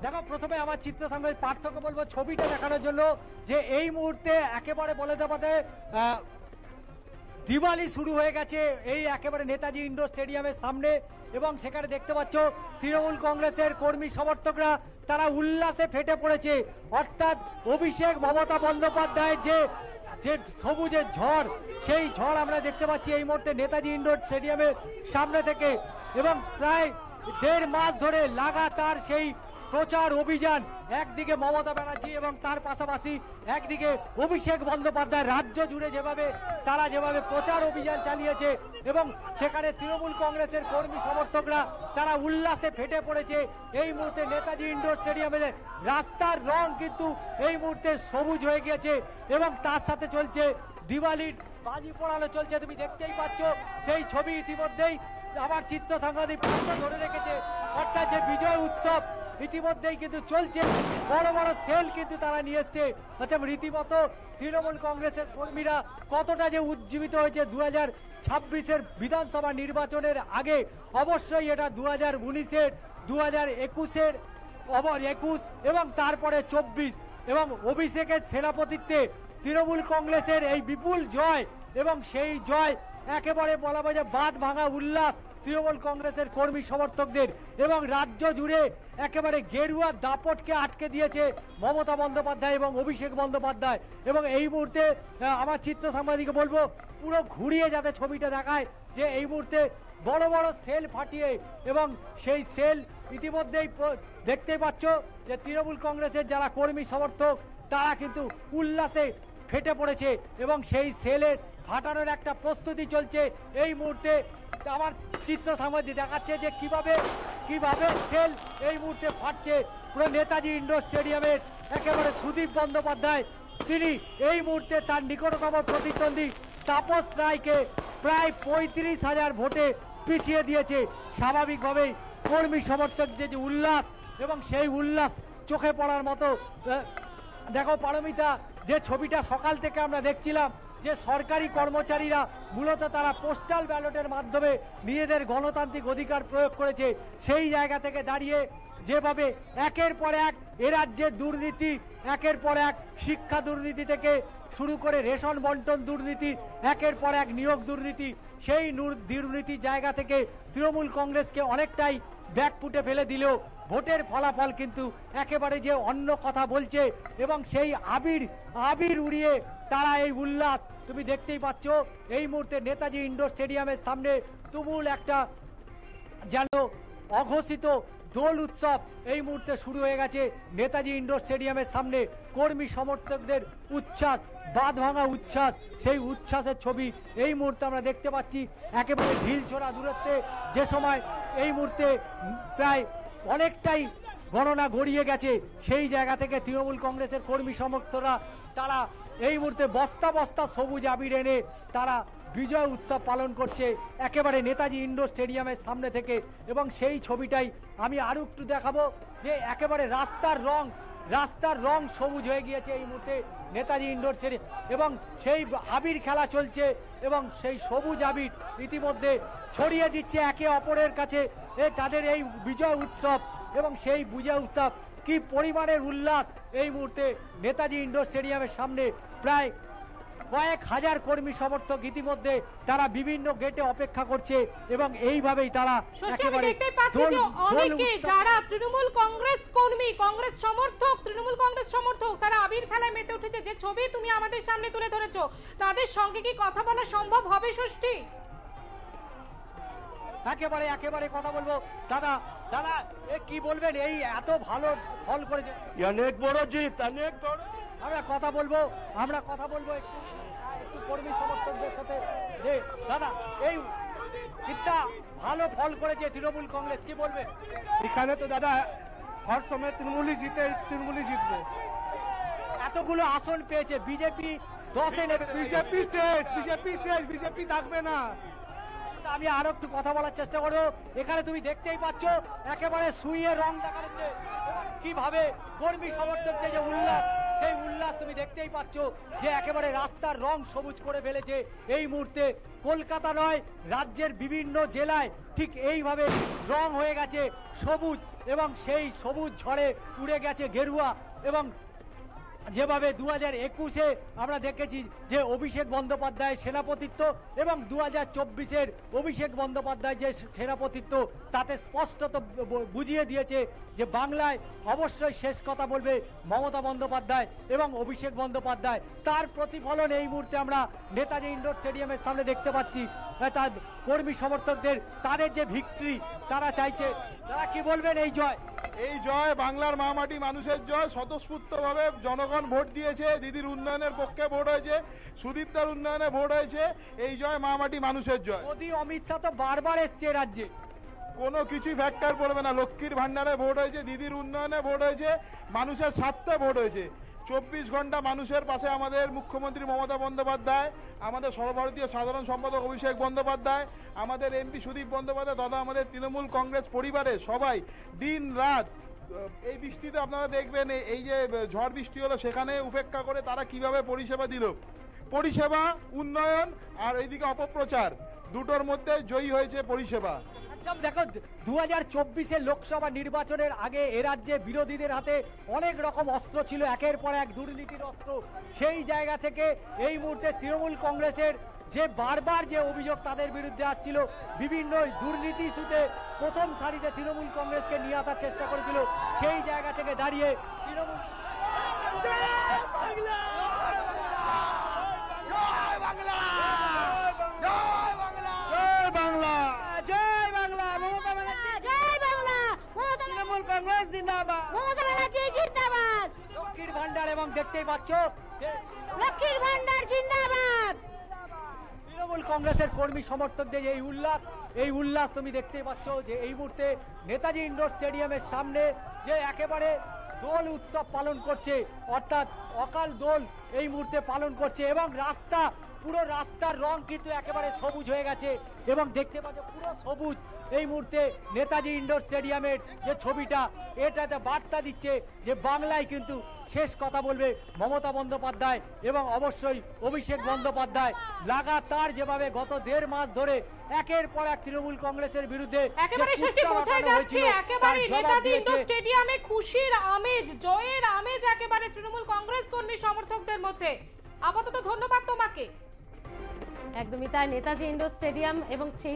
দেখো প্রথমে আমার চিত্র সঙ্গে পার্থক্য বলবো ছবিটা দেখানোর জন্য যে এই মুহূর্তে একেবারে বলে দেওয়াতে দিওয়ালি শুরু হয়ে গেছে এই একেবারে নেতাজি ইন্ডোর স্টেডিয়ামের সামনে এবং সেখানে দেখতে পাচ্ছ তৃণমূল কংগ্রেসের কর্মী সমর্থকরা তারা উল্লাসে ফেটে পড়েছে। অর্থাৎ অভিষেক মমতা বন্দ্যোপাধ্যায়ের যে সবুজের ঝড়, সেই ঝড় আমরা দেখতে পাচ্ছি এই মুহূর্তে নেতাজি ইন্ডোর স্টেডিয়ামের সামনে থেকে। এবং প্রায় 1.5 মাস ধরে লাগাতার সেই প্রচার অভিযান, একদিকে মমতা ব্যানার্জি এবং তার পাশাপাশি একদিকে অভিষেক বন্দ্যোপাধ্যায় রাজ্য জুড়ে যেভাবে প্রচার অভিযান চালিয়েছে এবং সেখানে তৃণমূল কংগ্রেসের কর্মী সমর্থকরা তারা উল্লাসে ফেটে পড়েছে। এই মুহূর্তে নেতাজি ইন্ডোর স্টেডিয়ামের রাস্তার রং কিন্তু এই মুহূর্তে সবুজ হয়ে গিয়েছে এবং তার সাথে চলছে দিওয়ালির বাজি পোড়ানো চলছে। তুমি দেখতেই পাচ্ছ সেই ছবি ইতিমধ্যেই আমার চিত্র সাংবাদিক ধরে রেখেছে। অর্থাৎ যে বিজয় উৎসব ইতিমধ্যেই কিন্তু চলছে, বড় বড় সেল কিন্তু তারা নিয়ে এসছে। অর্থাৎ রীতিমতো তৃণমূল কংগ্রেসের কর্মীরা কতটা যে উজ্জীবিত হয়েছে 2026-এর বিধানসভা নির্বাচনের আগে। অবশ্যই এটা 2019-এর 2021-এর 21 এবং তারপরে 24 এবং অভিষেকের সেনাপতিত্বে তৃণমূল কংগ্রেসের এই বিপুল জয় এবং সেই জয় একেবারে বলা যায় যে বাঁধ ভাঙা উল্লাস তৃণমূল কংগ্রেসের কর্মী সমর্থকদের এবং রাজ্য জুড়ে একেবারে গেরুয়া দাপটকে আটকে দিয়েছে মমতা বন্দ্যোপাধ্যায় এবং অভিষেক বন্দ্যোপাধ্যায়। এবং এই মুহূর্তে আমার চিত্র সাংবাদিককে বলবো পুরো ঘুরিয়ে যাতে ছবিটা দেখায় যে এই মুহূর্তে বড় বড় সেল ফাটিয়ে এবং সেই সেল ইতিমধ্যেই দেখতেই পাচ্ছ যে তৃণমূল কংগ্রেসের যারা কর্মী সমর্থক তারা কিন্তু উল্লাসে ফেটে পড়েছে এবং সেই সেলের ফাটানোর একটা প্রস্তুতি চলছে। এই মুহূর্তে আমার চিত্র সাংবাদিক দেখাচ্ছে যে কিভাবে সেল এই মুহূর্তে ফাটছে পুরো নেতাজি ইন্ডোর স্টেডিয়ামের। একেবারে সুদীপ বন্দ্যোপাধ্যায় তিনি এই মুহূর্তে তার নিকটতম প্রতিদ্বন্দ্বী তাপস রায়কে প্রায় 35,000 ভোটে পিছিয়ে দিয়েছে। স্বাভাবিকভাবেই কর্মী সমর্থকদের যে উল্লাস এবং সেই উল্লাস চোখে পড়ার মতো। দেখো পারমিতা, যে ছবিটা সকাল থেকে আমরা দেখছিলাম যে সরকারি কর্মচারীরা মূলত তারা পোস্টাল ব্যালটের মাধ্যমে নিজেদের গণতান্ত্রিক অধিকার প্রয়োগ করেছে, সেই জায়গা থেকে দাঁড়িয়ে যেভাবে একের পর এক এ রাজ্যের দুর্নীতি, একের পর এক শিক্ষা দুর্নীতি থেকে শুরু করে রেশন বন্টন দুর্নীতি, একের পর এক নিয়োগ দুর্নীতি, সেই দুর্নীতি জায়গা থেকে তৃণমূল কংগ্রেসকে অনেকটাই ব্যাকফুটে ফেলে দিলেও ভোটের ফলাফল কিন্তু একেবারে যে অন্য কথা বলছে এবং সেই আবির উড়িয়ে তারা এই উল্লাস তুমি দেখতেই পাচ্ছ। এই মুহূর্তে নেতাজি ইন্ডোর স্টেডিয়ামের সামনে তুমুল একটা যেন অঘোষিত দোল উৎসব এই মুহূর্তে শুরু হয়ে গেছে নেতাজি ইন্ডোর স্টেডিয়ামের সামনে। কর্মী সমর্থকদের উচ্ছ্বাস, বাঁধ ভাঙা উচ্ছ্বাস, সেই উচ্ছ্বাসের ছবি এই মুহূর্তে আমরা দেখতে পাচ্ছি। একেবারে ঢিল ছোড়া দূরত্বে যে সময় এই মুহূর্তে প্রায় অনেকটাই গণনা গড়িয়ে গেছে, সেই জায়গা থেকে তৃণমূল কংগ্রেসের কর্মী সমর্থকরা তারা এই মুহূর্তে বস্তা বস্তা সবুজ আবির এনে তারা বিজয় উৎসব পালন করছে একেবারে নেতাজি ইন্ডোর স্টেডিয়ামের সামনে থেকে। এবং সেই ছবিটাই আমি আরো একটু দেখাবো যে একেবারে রাস্তার রং সবুজ হয়ে গিয়েছে এই মুহূর্তে নেতাজি ইন্ডোর স্টেডিয়াম এবং সেই আবির খেলা চলছে এবং সেই সবুজ আবির ইতিমধ্যে ছড়িয়ে দিচ্ছে একে অপরের কাছে তাদের এই বিজয় উৎসব। এবং সেই বিজয় উৎসব কি পরিমাণের উল্লাস এই মুহূর্তে নেতাজি ইন্ডোর স্টেডিয়ামের সামনে। প্রায় কয়েক হাজার কর্মী সমর্থক ইতিমধ্যে তারা বিভিন্ন গেটে অপেক্ষা করছে এবং এইভাবেই তারা একেবারে অনেকে যারা তৃণমূল কংগ্রেস কর্মী, কংগ্রেস সমর্থক, তৃণমূল কংগ্রেস সমর্থক তারা আবির খেলায় মেতে উঠেছে। যে ছবি তুমি আমাদের সামনে তুলে ধরেছো, তাদের সঙ্গে কি কথা বলা সম্ভব হবে ষষ্ঠী? একেবারে কথা বলবো। দাদা কি বলবেন, এই এত ভালো ফল করেছে, অনেক বড় জিত, অনেক বড়। আমরা কথা বলবো একটু কর্মী সমর্থকদের সাথে। দাদা এই জিতটা ভালো ফল করেছে তৃণমূল কংগ্রেস, কি বলবে? এখানে তো দাদা হর সময় তৃণমূলই জিতবে। এতগুলো আসন পেয়েছে বিজেপি 10-এ নেবে। বিজেপি থাকবে না। আমি আরো একটু কথা বলার চেষ্টা করবো। এখানে তুমি দেখতেই পাচ্ছ একেবারে সুইয়ে রং দেখা যাচ্ছে কিভাবে কর্মী সমর্থকদের যে উল্লাস সেই উল্লাস তুমি দেখতেই পাচ্ছ যে একেবারে রাস্তার রং সবুজ করে ফেলেছে এই মুহূর্তে। কলকাতা নয়, রাজ্যের বিভিন্ন জেলায় ঠিক এইভাবে রং হয়ে গেছে সবুজ, এবং সেই সবুজ ঝড়ে উড়ে গেছে গেরুয়া। এবং যেভাবে 2021-এ আমরা দেখেছি যে অভিষেক বন্দ্যোপাধ্যায়ের সেনাপতিত্ব এবং 2024-এর অভিষেক বন্দ্যোপাধ্যায় যে সেনাপতিত্ব, তাতে স্পষ্টত বুঝিয়ে দিয়েছে যে বাংলায় অবশ্যই শেষ কথা বলবে মমতা বন্দ্যোপাধ্যায় এবং অভিষেক বন্দ্যোপাধ্যায়। তার প্রতিফলন এই মুহূর্তে আমরা নেতাজি ইন্ডোর স্টেডিয়ামের সামনে দেখতে পাচ্ছি। তার কর্মী সমর্থকদের তাদের যে ভিক্টরি তারা চাইছে, তারা কি বলবেন এই জয়? এই জয় বাংলার মামাটি মানুষের জয়। স্বতঃস্ফূর্তভাবে জনগণ ভোট দিয়েছে, দিদির উন্নয়নের পক্ষে ভোট হয়েছে, সুদীপ্তার উন্নয়নে ভোট হয়েছে। এই জয় মামাটি মানুষের জয়। মোদী অমিত শাহ তো বারবার এসছে রাজ্যে, কোনো কিছুই ফ্যাক্টর পড়বে না। লক্ষ্মীর ভান্ডারে ভোট হয়েছে, দিদির উন্নয়নে ভোট হয়েছে, মানুষের স্বার্থে ভোট হয়েছে। 24 ঘন্টা মানুষের পাশে আমাদের মুখ্যমন্ত্রী মমতা বন্দ্যোপাধ্যায়, আমাদের সর্বভারতীয় সাধারণ সম্পাদক অভিষেক বন্দ্যোপাধ্যায়, আমাদের এমপি সুদীপ বন্দ্যোপাধ্যায়, দাদা আমাদের তৃণমূল কংগ্রেস পরিবারের সবাই দিন রাত এই বৃষ্টিতে আপনারা দেখবেন, এই যে ঝড় বৃষ্টি হলো সেখানে উপেক্ষা করে তারা কিভাবে পরিষেবা দিল। পরিষেবা, উন্নয়ন আর এইদিকে অপপ্রচার, দুটোর মধ্যে জয়ী হয়েছে পরিষেবা। একদম দেখো 2024-এর লোকসভা নির্বাচনের আগে এ রাজ্যে বিরোধীদের হাতে অনেক রকম অস্ত্র ছিল, একের পর এক দুর্নীতির অস্ত্র। সেই জায়গা থেকে এই মুহূর্তে তৃণমূল কংগ্রেসের যে বারবার যে অভিযোগ তাদের বিরুদ্ধে আসছিল, বিভিন্ন দুর্নীতি ইস্যুতে প্রথম সারিতে তৃণমূল কংগ্রেসকে নিয়ে আসার চেষ্টা করেছিল, সেই জায়গা থেকে দাঁড়িয়ে তৃণমূল লক্ষ্মীর ভান্ডার, এবং দেখতেই পাচ্ছ যে লক্ষ্মীর ভান্ডার জিন্দাবাদ। তৃণমূল কংগ্রেসের কর্মী সমর্থকদের এই উল্লাস তুমি দেখতেই পাচ্ছ যে এই মুহূর্তে নেতাজি ইন্ডোর স্টেডিয়ামের সামনে যে একেবারে দোল উৎসব পালন করছে, অর্থাৎ অকাল দোল এই মুহূর্তে পালন করছে। এবং পুরো রাস্তার রং কিন্তু একেবারে সবুজ হয়ে গেছে, এবং দেখতে পাচ্ছ পুরো সবুজ এই মুহূর্তে নেতাজি ইন্ডোর স্টেডিয়ামের যে ছবিটা, এটাতে বার্তা দিচ্ছে যে বাংলায় কিন্তু শেষ কথা বলবে মমতা বন্দ্যোপাধ্যায় এবং অবশ্যই অভিষেক বন্দ্যোপাধ্যায়। লাগাতার যেভাবে গত 1.5 মাস ধরে একের পর এক তৃণমূল কংগ্রেসের বিরুদ্ধে একেবারে শেষে বোঝা যাচ্ছে একেবারে নেতাজি ইন্ডোর স্টেডিয়ামে খুশির আমেজ, জয়ের আমেজ একেবারে তৃণমূল কংগ্রেস কর্মী সমর্থকদের মধ্যে। আপাতত ধন্যবাদ তোমাকে। একদমই তাই, নেতাজি ইন্ডোর স্টেডিয়াম এবং সেই